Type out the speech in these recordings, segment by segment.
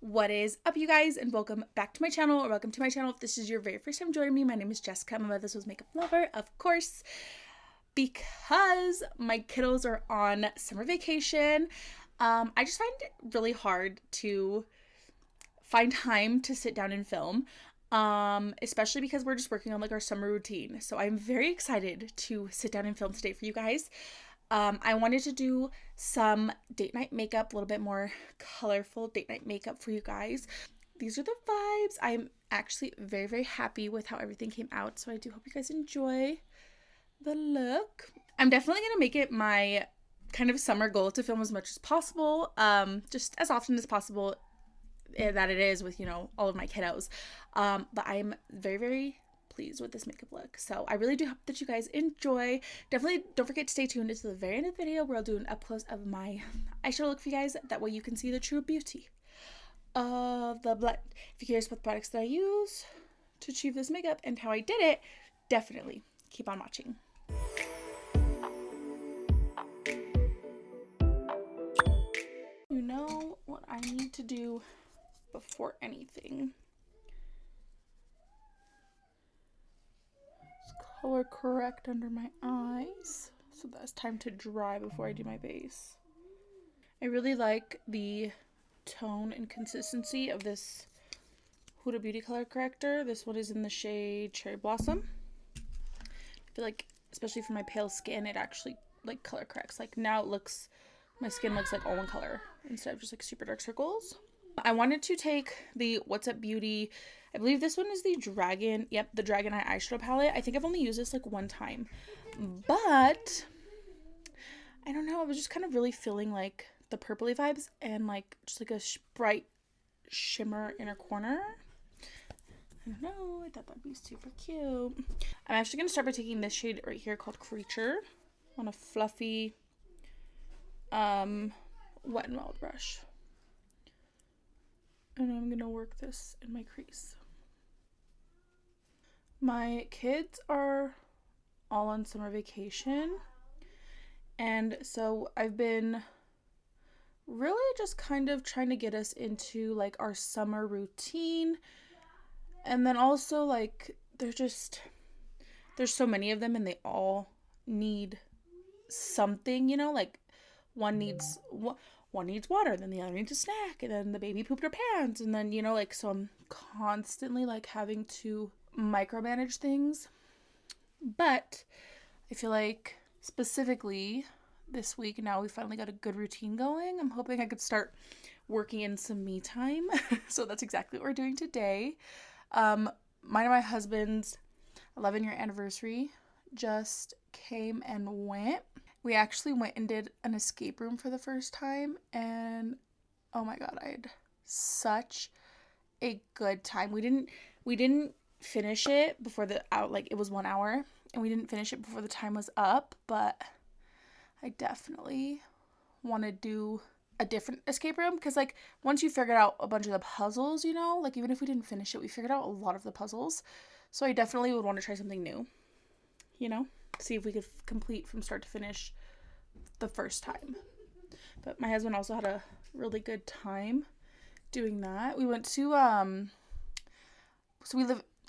What is up, you guys, and welcome back to my channel, or welcome to my channel if this is your very first time joining me. My name is Jessica. My mother was makeup lover, of course, because my kiddos are on summer vacation. I just find it really hard to find time to sit down and film, especially because we're just working on like our summer routine. So I'm very excited to sit down and film today for you guys. I wanted to do some date night makeup, a little bit more colorful date night makeup for you guys. These are the vibes. I'm actually very, very happy with how everything came out, so I do hope you guys enjoy the look. I'm definitely going to make it my kind of summer goal to film as much as possible, just as often as possible that it is with, you know, all of my kiddos. But I'm very, very pleased with this makeup look, so I really do hope that you guys enjoy. Definitely don't forget to stay tuned until the very end of the video where I'll do an up close of my eyeshadow look for you guys. That way you can see the true beauty of the blend. If you're curious about the products that I use to achieve this makeup and how I did it, definitely keep on watching. You know what I need to do before anything? Color correct under my eyes so that's time to dry before I do my base. I really like the tone and consistency of this Huda Beauty color corrector. This one is in the shade Cherry Blossom. I feel like, especially for my pale skin, it actually like color corrects. Like now it looks, my skin looks like all one color instead of just like super dark circles. I wanted to take the What's Up Beauty, I believe this one is the Dragon, yep, the Dragon Eye eyeshadow palette. I think I've only used this like one time, but I don't know, I was just kind of really feeling like the purpley vibes and like just like a bright shimmer inner corner. I don't know, I thought that'd be super cute. I'm actually going to start by taking this shade right here called Creature on a fluffy Wet n Wild brush. And I'm gonna work this in my crease. My kids are all on summer vacation, and so I've been really just kind of trying to get us into like our summer routine. And then also like there's so many of them and they all need something, you know, like one needs water, then the other needs a snack, and then the baby pooped her pants, and then, you know, like, so I'm constantly like having to micromanage things. But I feel like specifically this week, now we finally got a good routine going. I'm hoping I could start working in some me time. So that's exactly what we're doing today. Mine and my husband's 11-year anniversary just came and went. We actually went and did an escape room for the first time, and oh my god, I had such a good time. We didn't finish it before it was 1 hour, and we didn't finish it before the time was up, but I definitely want to do a different escape room, because like once you figured out a bunch of the puzzles, you know, like even if we didn't finish it, we figured out a lot of the puzzles. So I definitely would want to try something new, you know, see if we could complete from start to finish the first time. But my husband also had a really good time doing that. We went to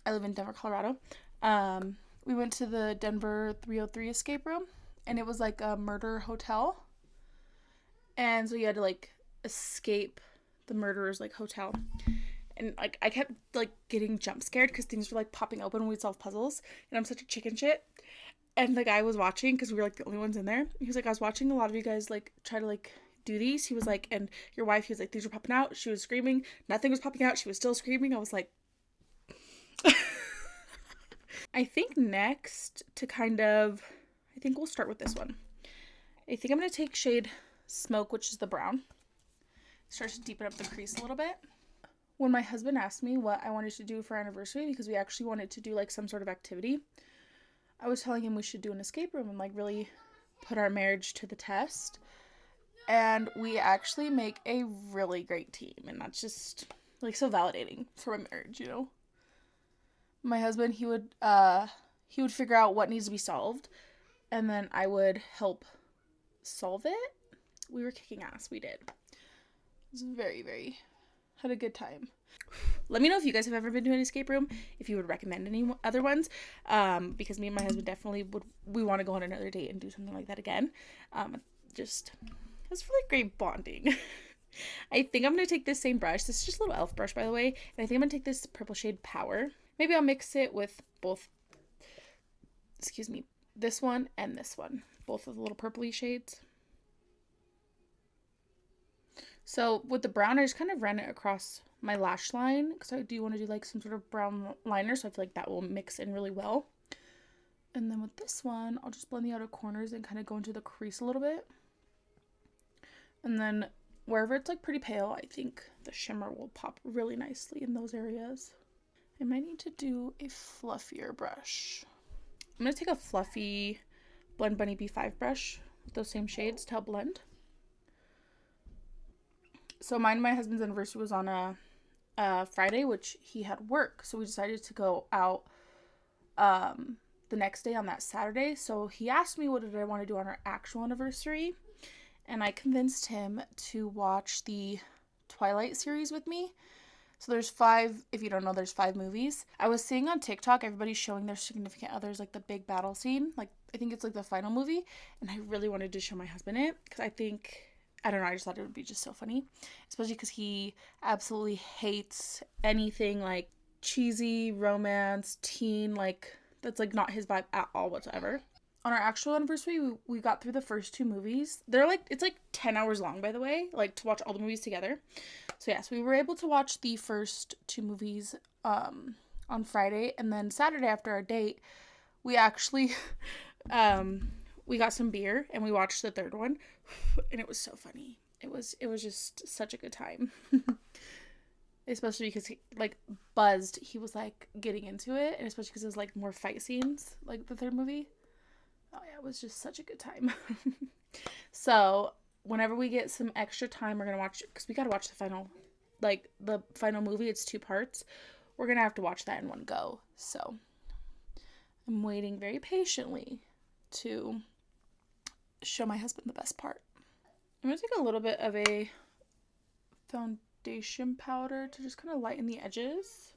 I live in Denver, Colorado. We went to the Denver 303 escape room, and it was like a murder hotel, and so you had to like escape the murderer's like hotel. And like I kept like getting jump scared because things were like popping open when we'd solve puzzles, and I'm such a chicken shit. And the guy was watching, because we were like the only ones in there. He was like, I was watching a lot of you guys like try to like do these. He was like, and your wife, he was like, these were popping out. She was screaming. Nothing was popping out. She was still screaming. I was like, I think next to I think we'll start with this one. I think I'm going to take shade Smoke, which is the brown. Start to deepen up the crease a little bit. When my husband asked me what I wanted to do for our anniversary, because we actually wanted to do like some sort of activity, I was telling him we should do an escape room and like really put our marriage to the test. And we actually make a really great team, and that's just like so validating for a marriage, you know. My husband, he would figure out what needs to be solved, and then I would help solve it. We were kicking ass. We did. It was very, very Had a good time. Let me know if you guys have ever been to an escape room, if you would recommend any other ones, because me and my husband definitely we want to go on another date and do something like that again. Just, it's really great bonding. I think I'm going to take this same brush. This is just a little elf brush, by the way. And I think I'm going to take this purple shade Power. Maybe I'll mix it with both, excuse me, this one and this one. Both of the little purpley shades. So with the brown, I just kind of ran it across my lash line because I do want to do like some sort of brown liner, so I feel like that will mix in really well. And then with this one, I'll just blend the outer corners and kind of go into the crease a little bit. And then wherever it's like pretty pale, I think the shimmer will pop really nicely in those areas. I might need to do a fluffier brush. I'm going to take a fluffy Blend Bunny B5 brush with those same shades to help blend. So mine and my husband's anniversary was on a Friday, which he had work. So we decided to go out the next day on that Saturday. So he asked me what did I want to do on our actual anniversary. And I convinced him to watch the Twilight series with me. So there's 5, if you don't know, there's 5 movies. I was seeing on TikTok, everybody's showing their significant others, like the big battle scene. Like, I think it's like the final movie. And I really wanted to show my husband it. Because I don't know, I just thought it would be just so funny. Especially because he absolutely hates anything like cheesy, romance, teen, like, that's like not his vibe at all whatsoever. On our actual anniversary, we got through the first 2 movies. They're like, it's like 10 hours long, by the way, like to watch all the movies together. So yes, we were able to watch the first 2 movies on Friday. And then Saturday after our date, we actually, we got some beer and we watched the 3rd one. And it was so funny. It was just such a good time. Especially because he, like, buzzed. He was like getting into it. And especially because it was like more fight scenes, like the 3rd movie. Oh yeah, it was just such a good time. So whenever we get some extra time, we're gonna watch, because we gotta watch the final movie. It's 2 parts. We're gonna have to watch that in one go. So I'm waiting very patiently to show my husband the best part. I'm gonna take a little bit of a foundation powder to just kind of lighten the edges.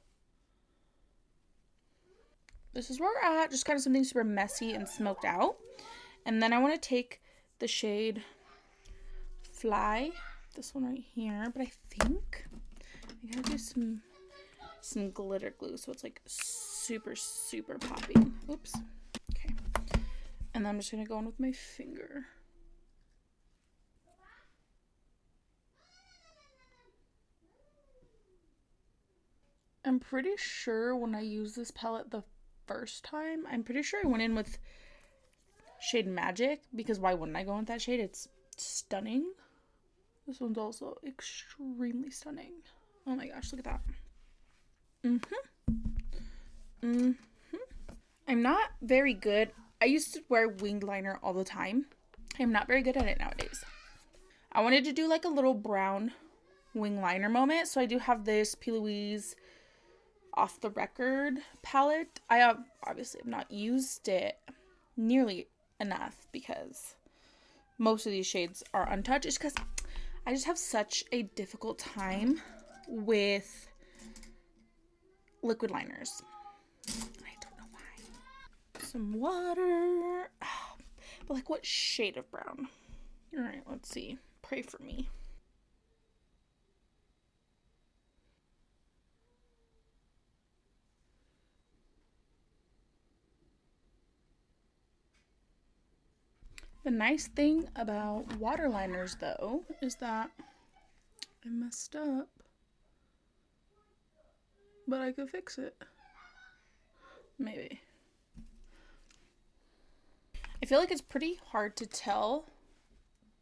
This is where we're at, just kind of something super messy and smoked out. And then I want to take the shade Fly, this one right here, but I think I gotta do some glitter glue so it's like super, super popping. Oops. Okay. And then I'm just gonna go in with my finger. I'm pretty sure when I use this palette the first time, I'm pretty sure I went in with shade Magic, because why wouldn't I go in with that shade? It's stunning. This one's also extremely stunning. Oh my gosh, look at that. I'm not very good. I used to wear winged liner all the time. I'm not very good at it nowadays. I wanted to do like a little brown wing liner moment, so I do have this PLouise Off the Record palette. I obviously have not used it nearly enough because most of these shades are untouched. It's because I just have such a difficult time with liquid liners. I don't know why. Some water. But like, what shade of brown? All right, let's see. Pray for me. The nice thing about water liners, though, is that I messed up, but I could fix it. Maybe. I feel like it's pretty hard to tell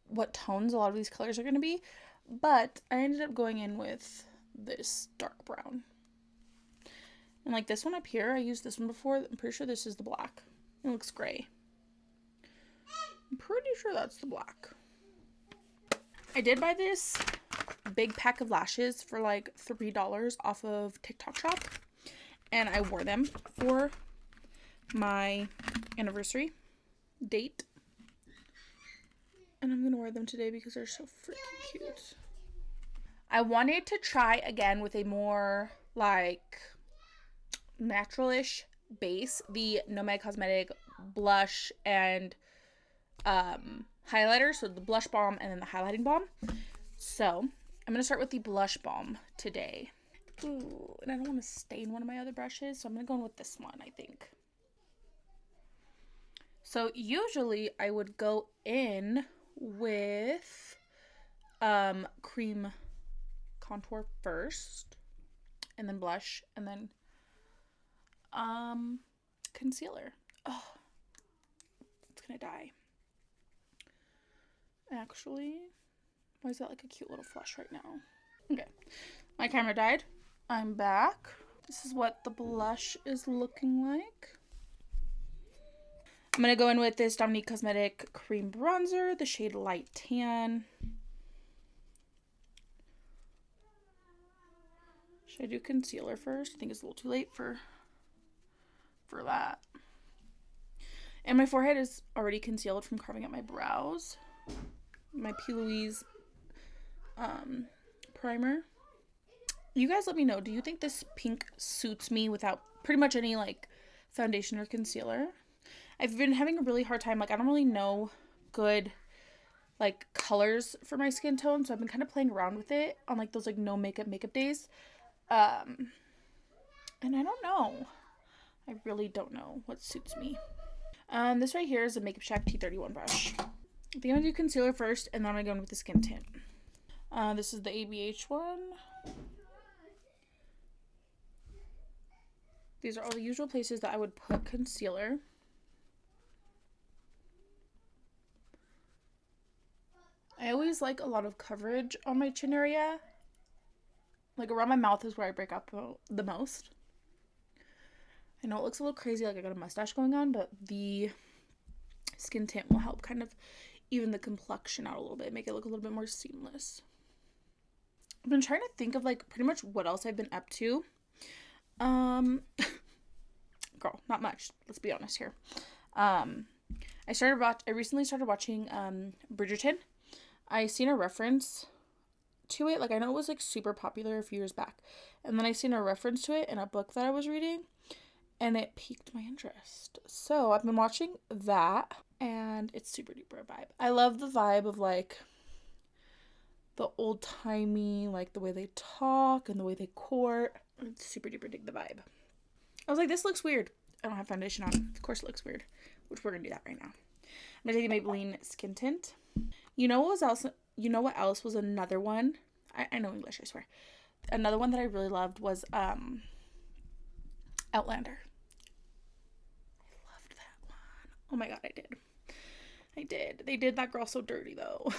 what tones a lot of these colors are going to be, but I ended up going in with this dark brown. And like this one up here, I used this one before. I'm pretty sure this is the black. It looks gray. I'm pretty sure that's the black. I did buy this big pack of lashes for like $3 off of TikTok shop. And I wore them for my anniversary date. And I'm going to wear them today because they're so freaking cute. I wanted to try again with a more like naturalish base, the Nomad Cosmetic blush and highlighter. So the blush balm and then the highlighting balm. So I'm going to start with the blush balm today. Ooh, and I don't want to stain one of my other brushes, so I'm going to go in with this one, I think. So usually I would go in with cream contour first, and then blush, and then concealer. Oh, it's gonna die. Actually, why is that like a cute little flush right now? Okay, my camera died. I'm back. This is what the blush is looking like. I'm gonna go in with this Dominique Cosmetic cream bronzer, the shade Light Tan. Should I do concealer first? I think it's a little too late for that. And my forehead is already concealed from carving out my brows. My PLouise primer. You guys let me know, do you think this pink suits me without pretty much any like foundation or concealer? I've been having a really hard time, like I don't really know good like colors for my skin tone, so I've been kind of playing around with it on like those like no makeup days. And I don't know. I really don't know what suits me. This right here is a Makeup Shack T31 brush. I think I'm gonna do concealer first, and then I'm gonna go in with the skin tint. This is the ABH one. These are all the usual places that I would put concealer. I always like a lot of coverage on my chin area. Like around my mouth is where I break up the most. I know it looks a little crazy, like I got a mustache going on, but the skin tint will help kind of even the complexion out a little bit, make it look a little bit more seamless. I've been trying to think of like pretty much what else I've been up to. Girl, not much. Let's be honest here. I recently started watching Bridgerton. I seen a reference to it. Like I know it was like super popular a few years back, and then I seen a reference to it in a book that I was reading, and it piqued my interest. So I've been watching that, and it's super duper vibe. I love the vibe of like the old timey, like the way they talk and the way they court. It's super duper dig the vibe. I was like, this looks weird. I don't have foundation on. Of course it looks weird, which we're gonna do that right now. I'm gonna take the Maybelline Skin Tint. You know what else was another one? I know English, I swear. Another one that I really loved was Outlander. I loved that one. Oh my god, I did. They did that girl so dirty though.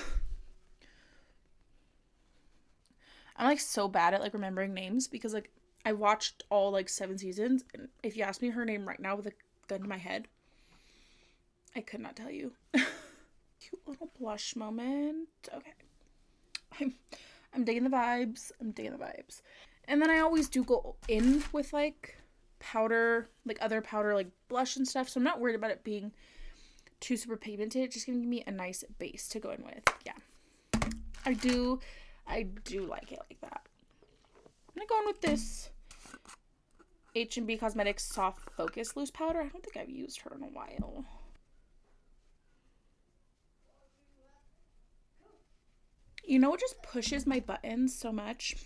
I'm like so bad at like remembering names because like I watched all like 7 seasons, and if you ask me her name right now with a gun to my head, I could not tell you. Cute little blush moment. Okay. I'm digging the vibes. And then I always do go in with like powder, like other powder, like blush and stuff. So I'm not worried about it being too super pigmented. It's just gonna give me a nice base to go in with. Yeah. I do like it like that. I'm gonna go in with this HNB Cosmetics Soft Focus Loose Powder. I don't think I've used her in a while. You know what just pushes my buttons so much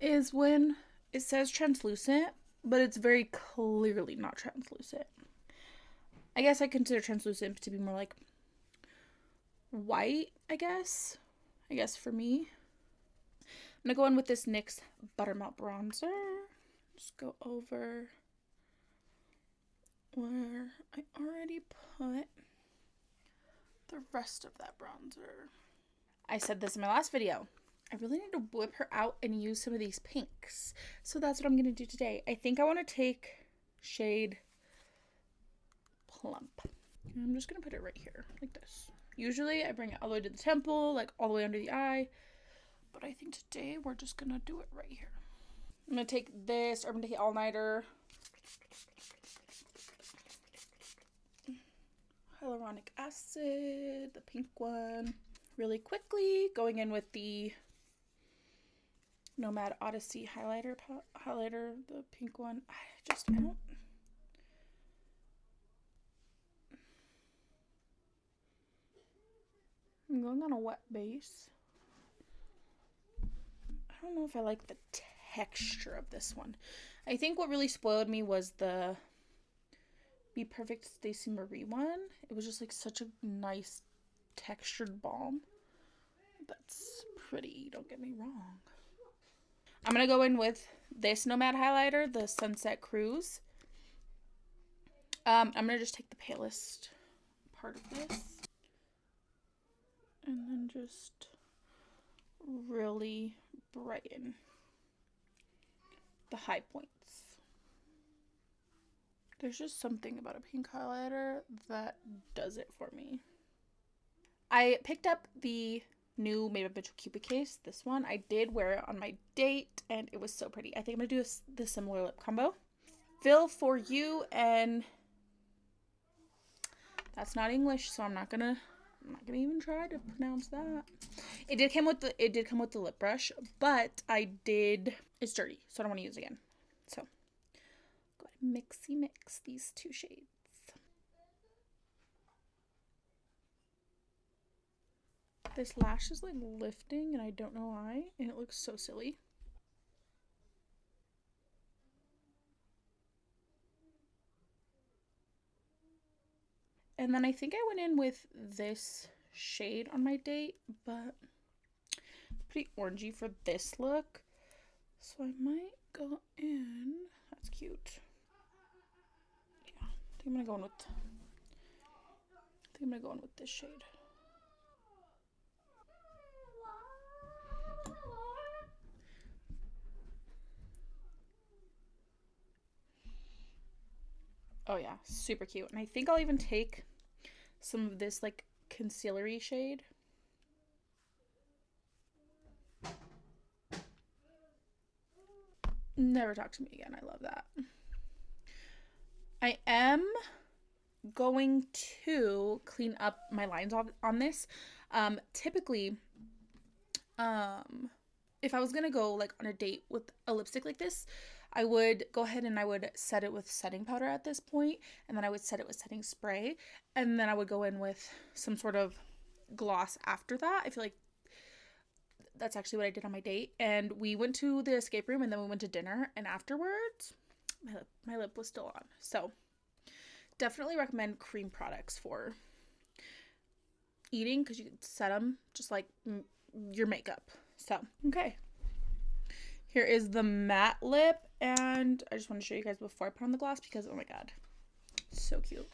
is when it says translucent, but it's very clearly not translucent. I guess I consider translucent to be more like white, I guess for me. I'm gonna go in with this NYX Buttermelt bronzer. Just go over where I already put the rest of that bronzer. I said this in my last video. I really need to whip her out and use some of these pinks. So that's what I'm going to do today. I think I want to take shade Plump. And I'm just going to put it right here, like this. Usually I bring it all the way to the temple, like all the way under the eye. But I think today we're just going to do it right here. I'm going to take this Urban Decay All-Nighter. Hyaluronic acid, the pink one. Really quickly, going in with the Nomad Odyssey highlighter, the pink one. I don't. I'm going on a wet base. I don't know if I like the texture of this one. I think what really spoiled me was the Be Perfect Stacey Marie one. It was just like such a nice textured balm. That's pretty, don't get me wrong. I'm going to go in with this Nomad highlighter, the Sunset Cruise. I'm going to just take the palest part of this and then just really brighten the high points. There's just something about a pink highlighter that does it for me. I picked up the new Maybelline Cupid case. This one I did wear it on my date and it was so pretty. I think I'm gonna do the similar lip combo. Fill for you, and that's not English, so I'm not gonna even try to pronounce that. It did come with the lip brush, but it's dirty, so I don't want to use it again. So go ahead and mix these two shades. This lash is like lifting and I don't know why, and it looks so silly. And then I think I went in with this shade on my date, but pretty orangey for this look. So I might go in. That's cute. Yeah, I think I'm gonna go in with this shade. Oh yeah, super cute. And I think I'll even take some of this like concealery shade. Never talk to me again. I love that. I am going to clean up my lines on this. Typically, if I was gonna go like on a date with a lipstick like this, I would go ahead and I would set it with setting powder at this point, and then I would set it with setting spray, and then I would go in with some sort of gloss after that. I feel like that's actually what I did on my date. And we went to the escape room and then we went to dinner, and afterwards my lip was still on. So definitely recommend cream products for eating because you can set them just like your makeup. So okay, here is the matte lip, and I just want to show you guys before I put on the gloss because oh my god, so cute.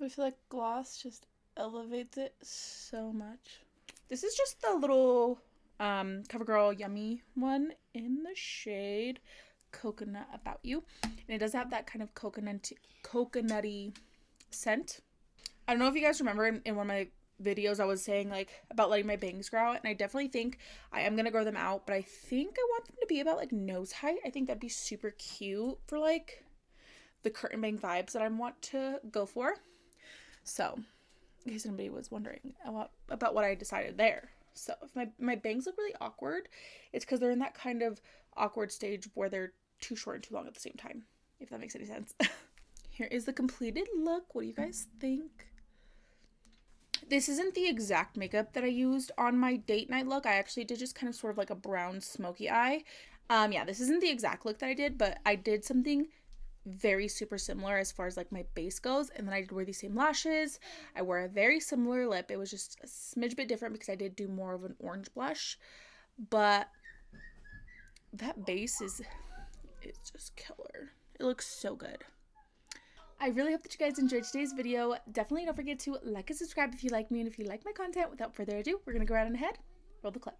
I feel like gloss just elevates it so much. This is just the little Covergirl Yummy one in the shade Coconut About You, and it does have that kind of coconutty scent. I don't know if you guys remember in one of my videos I was saying like about letting my bangs grow out, and I definitely think I am gonna grow them out, but I think I want them to be about like nose height. I think that'd be super cute for like the curtain bang vibes that I want to go for. So in case anybody was wondering about what I decided there. So if my bangs look really awkward, it's because they're in that kind of awkward stage where they're too short and too long at the same time, if that makes any sense. Here is the completed look. What do you guys think? This isn't the exact makeup that I used on my date night look. I actually did just kind of sort of like a brown smoky eye. Yeah, this isn't the exact look that I did, but I did something very super similar as far as like my base goes, and then I did wear these same lashes. I wore a very similar lip. It was just a smidge bit different because I did do more of an orange blush, but that base is just killer. It looks so good. I really hope that you guys enjoyed today's video. Definitely don't forget to like and subscribe if you like me and if you like my content. Without further ado, we're gonna go right on ahead, roll the clip.